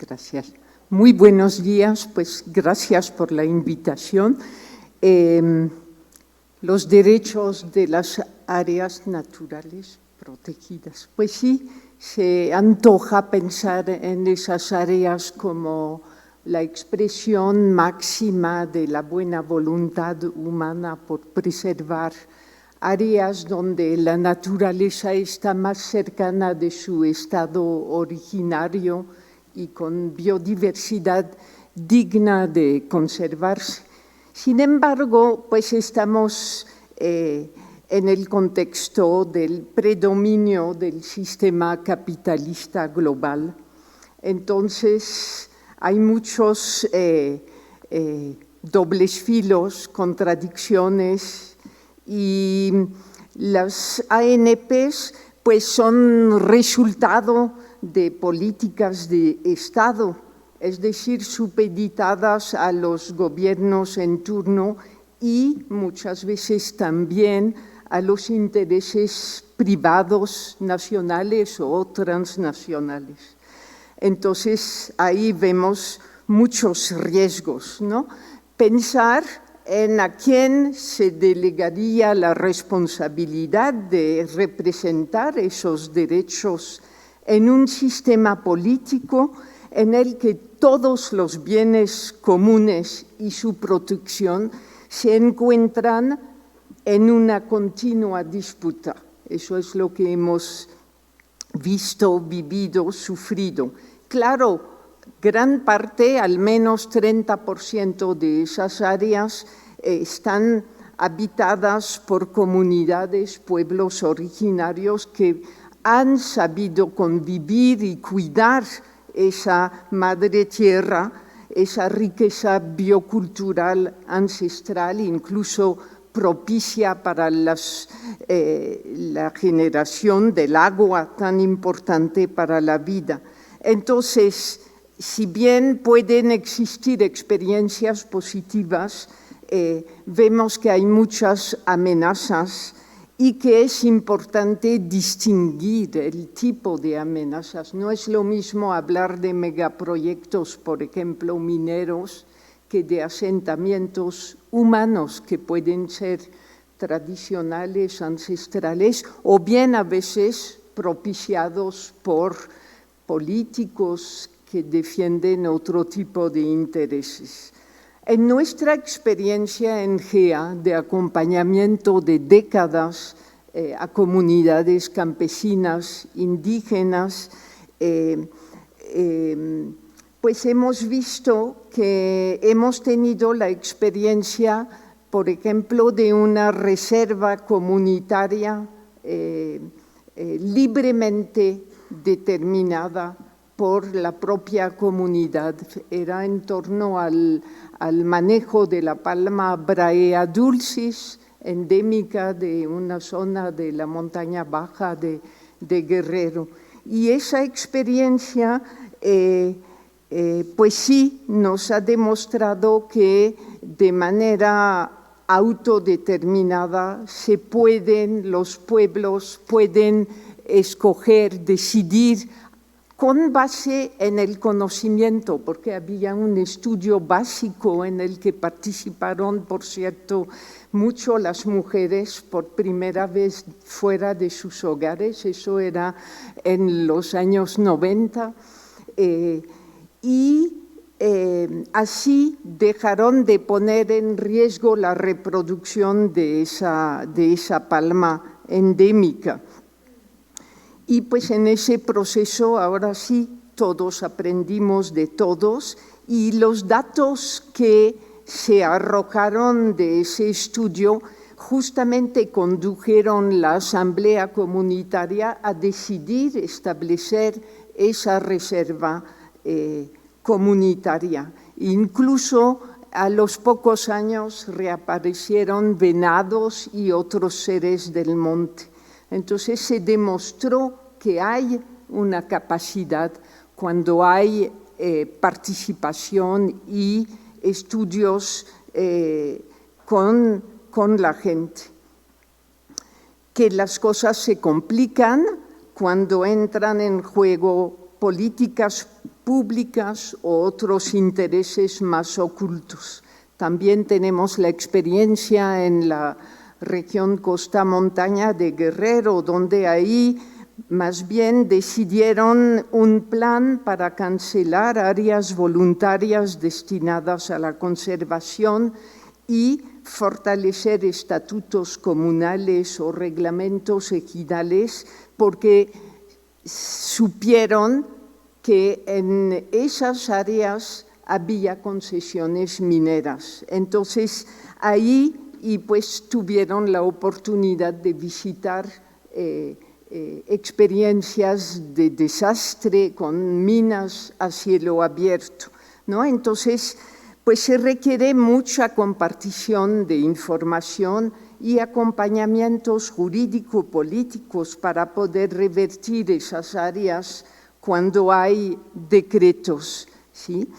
Gracias. Muy buenos días, pues gracias por la invitación. Los derechos de las áreas naturales protegidas. Pues sí, se antoja pensar en esas áreas como la expresión máxima de la buena voluntad humana por preservar áreas donde la naturaleza está más cercana de su estado originario y con biodiversidad digna de conservarse. Sin embargo, pues estamos en el contexto del predominio del sistema capitalista global. Entonces, hay muchos dobles filos, contradicciones, y las ANPs pues son resultado de políticas de Estado, es decir, supeditadas a los gobiernos en turno y muchas veces también a los intereses privados nacionales o transnacionales. Entonces, ahí vemos muchos riesgos, ¿no? Pensar en a quién se delegaría la responsabilidad de representar esos derechos en un sistema político en el que todos los bienes comunes y su protección se encuentran en una continua disputa. Eso es lo que hemos visto, vivido, sufrido. Claro, gran parte, al menos 30% de esas áreas están habitadas por comunidades, pueblos originarios que han sabido convivir y cuidar esa madre tierra, esa riqueza biocultural ancestral, incluso propicia para la generación del agua tan importante para la vida. Entonces, si bien pueden existir experiencias positivas, vemos que hay muchas amenazas y que es importante distinguir el tipo de amenazas. No es lo mismo hablar de megaproyectos, por ejemplo, mineros, que de asentamientos humanos que pueden ser tradicionales, ancestrales, o bien a veces propiciados por políticos que defienden otro tipo de intereses. En nuestra experiencia en GEA de acompañamiento de décadas a comunidades campesinas, indígenas, pues hemos visto que hemos tenido la experiencia, por ejemplo, de una reserva comunitaria libremente determinada por la propia comunidad. Era en torno al manejo de la palma Brahea dulcis, endémica de una zona de la montaña baja de Guerrero. Y esa experiencia, pues sí, nos ha demostrado que de manera autodeterminada los pueblos pueden escoger, decidir con base en el conocimiento, porque había un estudio básico en el que participaron, por cierto, mucho las mujeres por primera vez fuera de sus hogares, eso era en los años 90, así dejaron de poner en riesgo la reproducción de esa palma endémica. Y pues en ese proceso, ahora sí, todos aprendimos de todos y los datos que se arrojaron de ese estudio justamente condujeron la Asamblea Comunitaria a decidir establecer esa reserva comunitaria. Incluso a los pocos años reaparecieron venados y otros seres del monte. Entonces se demostró que hay una capacidad cuando hay participación y estudios con la gente. Que las cosas se complican cuando entran en juego políticas públicas o otros intereses más ocultos. También tenemos la experiencia en la región costa-montaña de Guerrero, donde ahí más bien decidieron un plan para cancelar áreas voluntarias destinadas a la conservación y fortalecer estatutos comunales o reglamentos ejidales, porque supieron que en esas áreas había concesiones mineras. Entonces, ahí pues tuvieron la oportunidad de visitar experiencias de desastre con minas a cielo abierto, ¿no? Entonces, pues se requiere mucha compartición de información y acompañamientos jurídico-políticos para poder revertir esas áreas cuando hay decretos, ¿sí?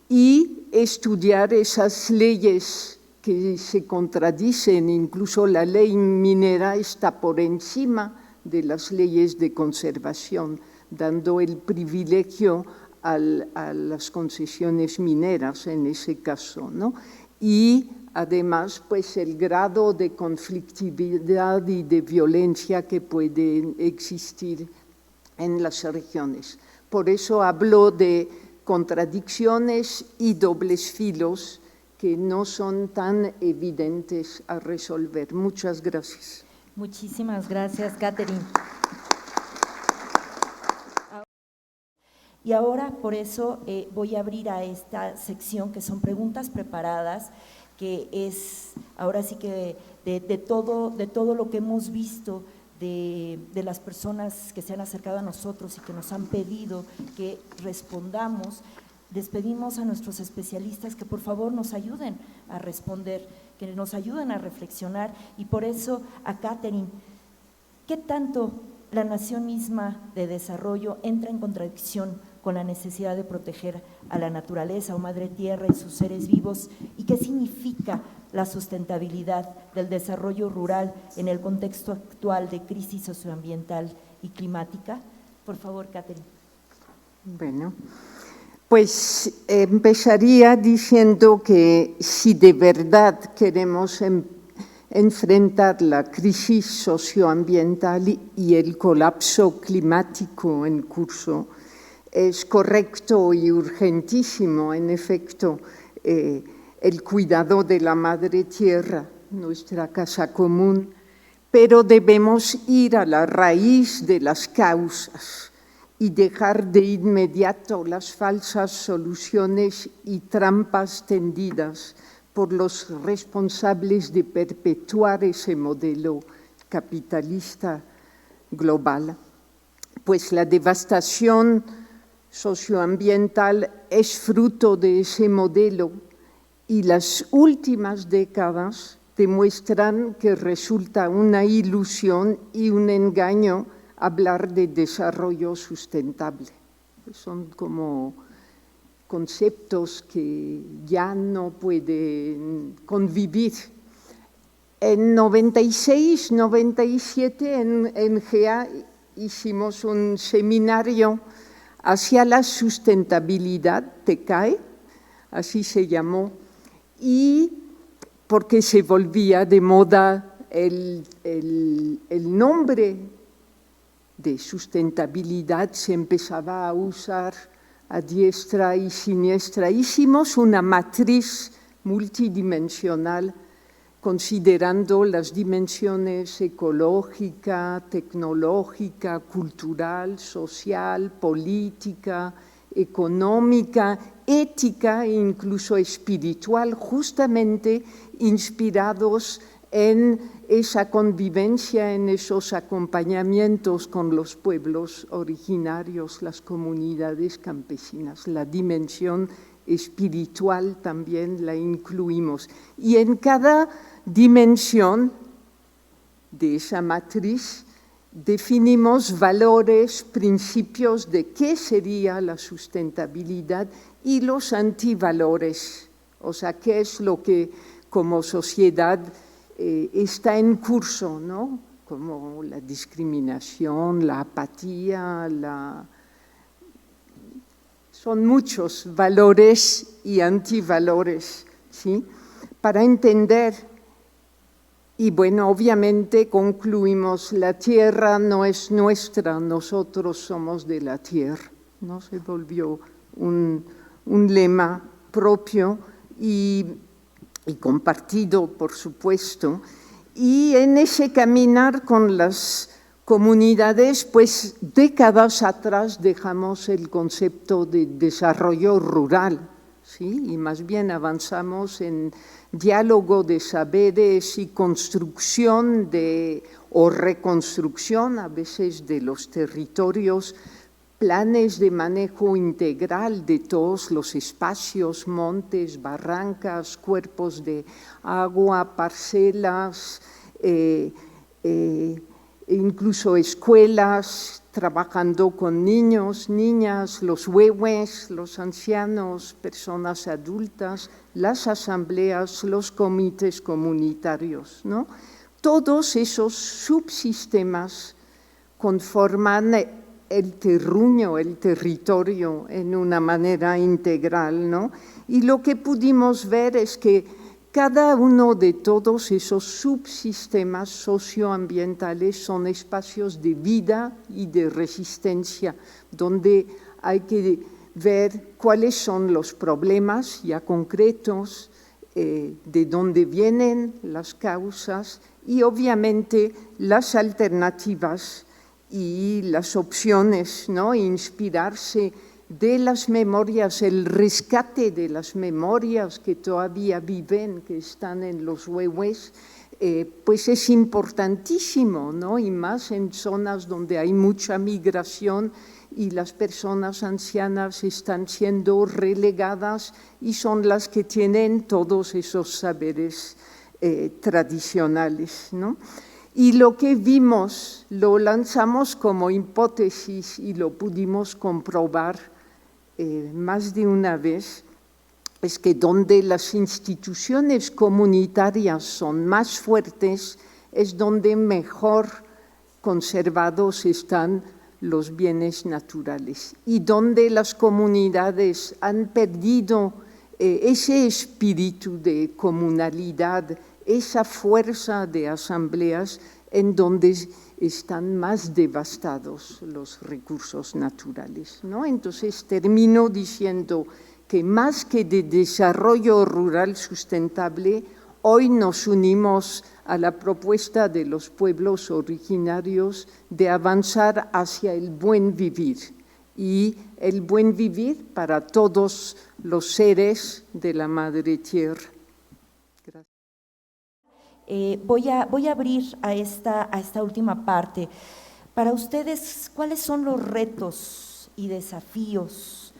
Y estudiar esas leyes que se contradicen, incluso la ley minera está por encima de las leyes de conservación, dando el privilegio a las concesiones mineras en ese caso, ¿no? Y además, pues el grado de conflictividad y de violencia que puede existir en las regiones. Por eso hablo de contradicciones y dobles filos que no son tan evidentes a resolver. Muchas gracias. Muchísimas gracias, Catherine. Y ahora, por eso, voy a abrir a esta sección que son preguntas preparadas, que es ahora sí que de todo lo que hemos visto, de las personas que se han acercado a nosotros y que nos han pedido que respondamos. Despedimos a nuestros especialistas que por favor nos ayuden a responder, que nos ayuden a reflexionar, y por eso a Catherine, ¿qué tanto la nación misma de desarrollo entra en contradicción con la necesidad de proteger a la naturaleza o madre tierra y sus seres vivos? ¿Y qué significa la sustentabilidad del desarrollo rural en el contexto actual de crisis socioambiental y climática? Por favor, Catherine. Bueno, pues empezaría diciendo que si de verdad queremos enfrentar la crisis socioambiental y el colapso climático en curso, es correcto y urgentísimo, en efecto, el cuidado de la madre tierra, nuestra casa común, pero debemos ir a la raíz de las causas y dejar de inmediato las falsas soluciones y trampas tendidas por los responsables de perpetuar ese modelo capitalista global. Pues la devastación socioambiental es fruto de ese modelo y las últimas décadas demuestran que resulta una ilusión y un engaño hablar de desarrollo sustentable. Son como conceptos que ya no pueden convivir. En 96, 97 en GEA hicimos un seminario hacia la sustentabilidad, TECAE, así se llamó, y porque se volvía de moda el nombre de sustentabilidad, se empezaba a usar a diestra y siniestra. Hicimos una matriz multidimensional considerando las dimensiones ecológica, tecnológica, cultural, social, política, económica, ética e incluso espiritual, justamente inspirados en esa convivencia, en esos acompañamientos con los pueblos originarios, las comunidades campesinas. La dimensión espiritual también la incluimos. Y en cada dimensión de esa matriz definimos valores, principios de qué sería la sustentabilidad y los antivalores, o sea, qué es lo que como sociedad está en curso, ¿no? Como la discriminación, la apatía, son muchos valores y antivalores, ¿sí? Para entender, y bueno, obviamente concluimos, la tierra no es nuestra, nosotros somos de la tierra, ¿no? Se volvió un lema propio y compartido, por supuesto, y en ese caminar con las comunidades, pues décadas atrás dejamos el concepto de desarrollo rural, ¿sí? Y más bien avanzamos en diálogo de saberes y construcción o reconstrucción a veces de los territorios, planes de manejo integral de todos los espacios, montes, barrancas, cuerpos de agua, parcelas, incluso escuelas, trabajando con niños, niñas, los huehues, los ancianos, personas adultas, las asambleas, los comités comunitarios, ¿no? Todos esos subsistemas conforman el terruño, el territorio en una manera integral, ¿no? Y lo que pudimos ver es que cada uno de todos esos subsistemas socioambientales son espacios de vida y de resistencia, donde hay que ver cuáles son los problemas ya concretos, de dónde vienen las causas y obviamente las alternativas y las opciones, ¿no? Inspirarse de las memorias, el rescate de las memorias que todavía viven, que están en los huehues, pues es importantísimo, ¿no? Y más en zonas donde hay mucha migración y las personas ancianas están siendo relegadas y son las que tienen todos esos saberes tradicionales, ¿no? Y lo que vimos, lo lanzamos como hipótesis y lo pudimos comprobar más de una vez, es que donde las instituciones comunitarias son más fuertes es donde mejor conservados están los bienes naturales y donde las comunidades han perdido ese espíritu de comunalidad, esa fuerza de asambleas en donde están más devastados los recursos naturales, ¿no? Entonces termino diciendo que más que de desarrollo rural sustentable, hoy nos unimos a la propuesta de los pueblos originarios de avanzar hacia el buen vivir y el buen vivir para todos los seres de la Madre Tierra. Voy a abrir a esta última parte. Para ustedes, ¿cuáles son los retos y desafíos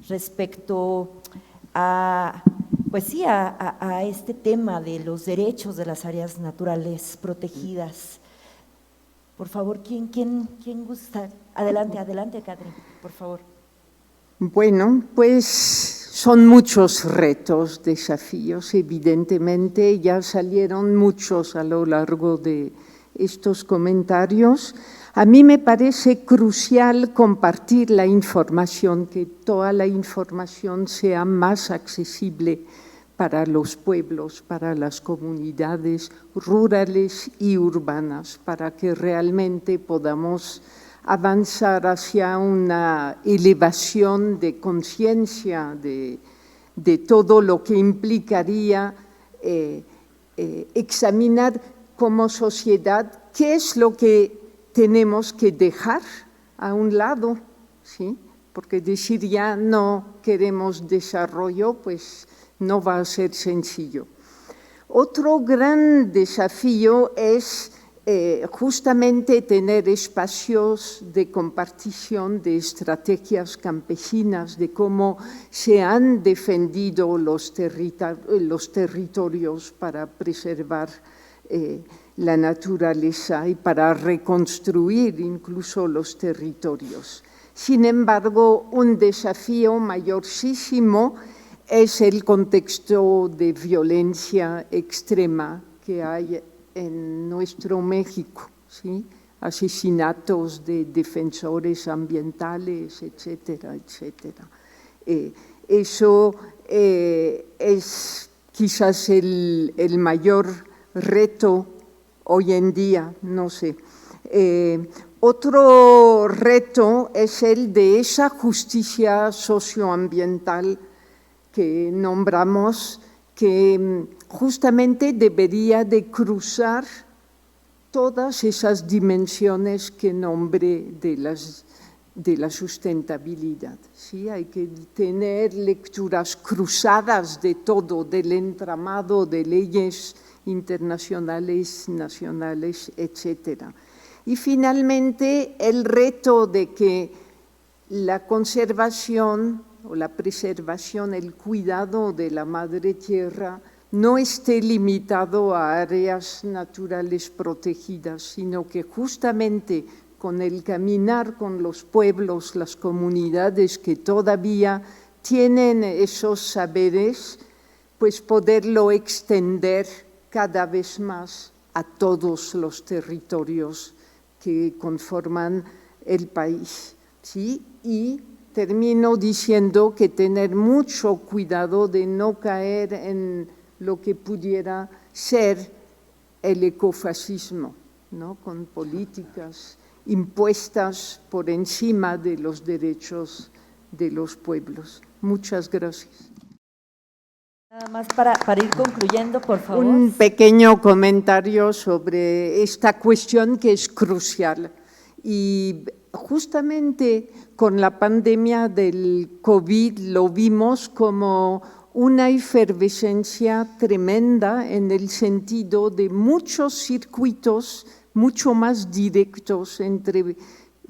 respecto a, pues sí, a este tema de los derechos de las áreas naturales protegidas? Por favor, ¿quién gusta? Adelante, Catherine, por favor. Bueno, pues son muchos retos, desafíos, evidentemente, ya salieron muchos a lo largo de estos comentarios. A mí me parece crucial compartir la información, que toda la información sea más accesible para los pueblos, para las comunidades rurales y urbanas, para que realmente podamos avanzar hacia una elevación de conciencia de todo lo que implicaría examinar como sociedad qué es lo que tenemos que dejar a un lado, ¿sí? Porque decir ya no queremos desarrollo, pues no va a ser sencillo. Otro gran desafío es justamente tener espacios de compartición de estrategias campesinas, de cómo se han defendido los territorios para preservar la naturaleza y para reconstruir incluso los territorios. Sin embargo, un desafío mayorísimo es el contexto de violencia extrema que hay en nuestro México, ¿sí? Asesinatos de defensores ambientales, etcétera, etcétera. Eso es quizás el mayor reto hoy en día, no sé. Otro reto es el de esa justicia socioambiental que nombramos, que justamente debería de cruzar todas esas dimensiones que nombré de la sustentabilidad. ¿Sí? Hay que tener lecturas cruzadas de todo, del entramado de leyes internacionales, nacionales, etcétera. Y finalmente, el reto de que la conservación o la preservación, el cuidado de la madre tierra no esté limitado a áreas naturales protegidas, sino que justamente con el caminar con los pueblos, las comunidades que todavía tienen esos saberes, pues poderlo extender cada vez más a todos los territorios que conforman el país. ¿Sí? Y termino diciendo que tener mucho cuidado de no caer en lo que pudiera ser el ecofascismo, ¿no? Con políticas impuestas por encima de los derechos de los pueblos. Muchas gracias. Nada más para ir concluyendo, por favor. Un pequeño comentario sobre esta cuestión que es crucial. Y justamente con la pandemia del COVID lo vimos como una efervescencia tremenda en el sentido de muchos circuitos mucho más directos entre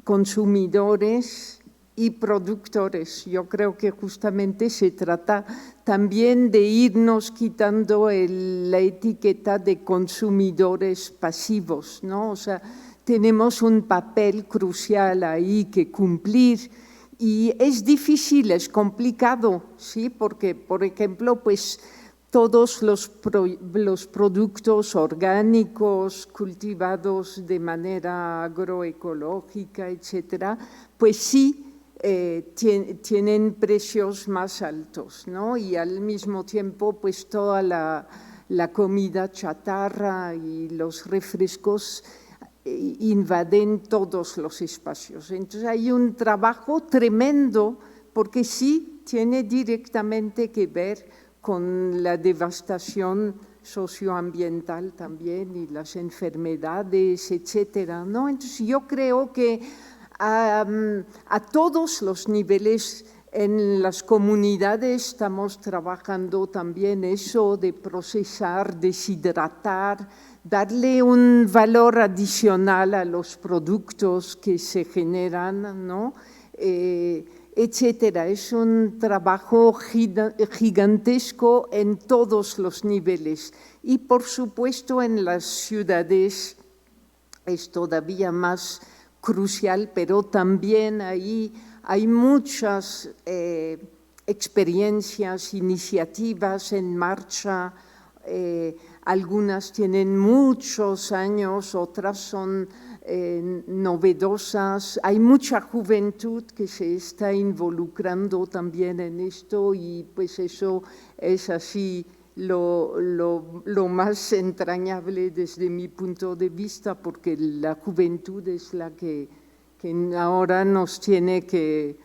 consumidores y productores. Yo creo que justamente se trata también de irnos quitando la etiqueta de consumidores pasivos, ¿no? O sea, tenemos un papel crucial ahí que cumplir y es difícil, es complicado, ¿sí? Porque, por ejemplo, pues todos los productos orgánicos cultivados de manera agroecológica, etcétera, pues sí, tienen precios más altos, ¿no? Y al mismo tiempo, pues toda la comida chatarra y los refrescos invaden todos los espacios. Entonces hay un trabajo tremendo porque sí tiene directamente que ver con la devastación socioambiental también y las enfermedades, etcétera, ¿no? Entonces yo creo que a todos los niveles en las comunidades estamos trabajando también eso de procesar, deshidratar, darle un valor adicional a los productos que se generan, ¿no? Etcétera. Es un trabajo gigantesco en todos los niveles y, por supuesto, en las ciudades es todavía más crucial, pero también ahí hay muchas experiencias, iniciativas en marcha, algunas tienen muchos años, otras son novedosas. Hay mucha juventud que se está involucrando también en esto y pues eso es así lo más entrañable desde mi punto de vista, porque la juventud es la que ahora nos tiene que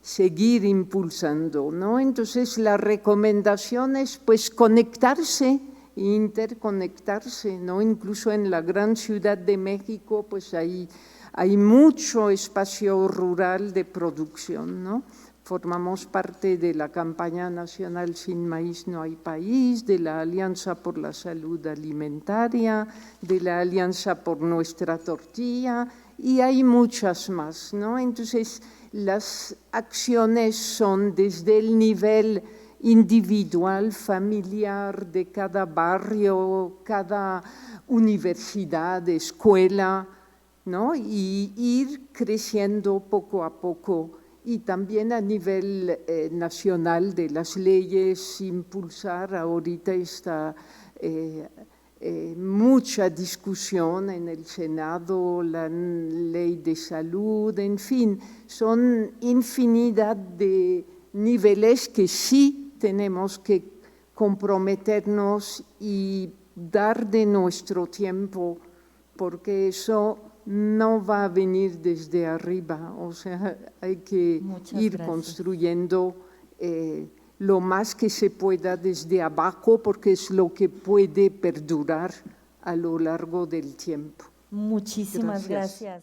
seguir impulsando, ¿no? Entonces la recomendación es pues conectarse, interconectarse, ¿no? Incluso en la gran Ciudad de México pues hay mucho espacio rural de producción, ¿no? Formamos parte de la campaña nacional Sin Maíz No Hay País, de la Alianza por la Salud Alimentaria, de la Alianza por Nuestra Tortilla y hay muchas más, ¿no? Entonces, las acciones son desde el nivel individual, familiar, de cada barrio, cada universidad, escuela, ¿no? Y ir creciendo poco a poco y también a nivel nacional de las leyes, impulsar, ahorita está mucha discusión en el Senado, la ley de salud, en fin, son infinidad de niveles que sí tenemos que comprometernos y dar de nuestro tiempo, porque eso no va a venir desde arriba, o sea, hay que ir construyendo lo más que se pueda desde abajo, porque es lo que puede perdurar a lo largo del tiempo. Muchísimas gracias.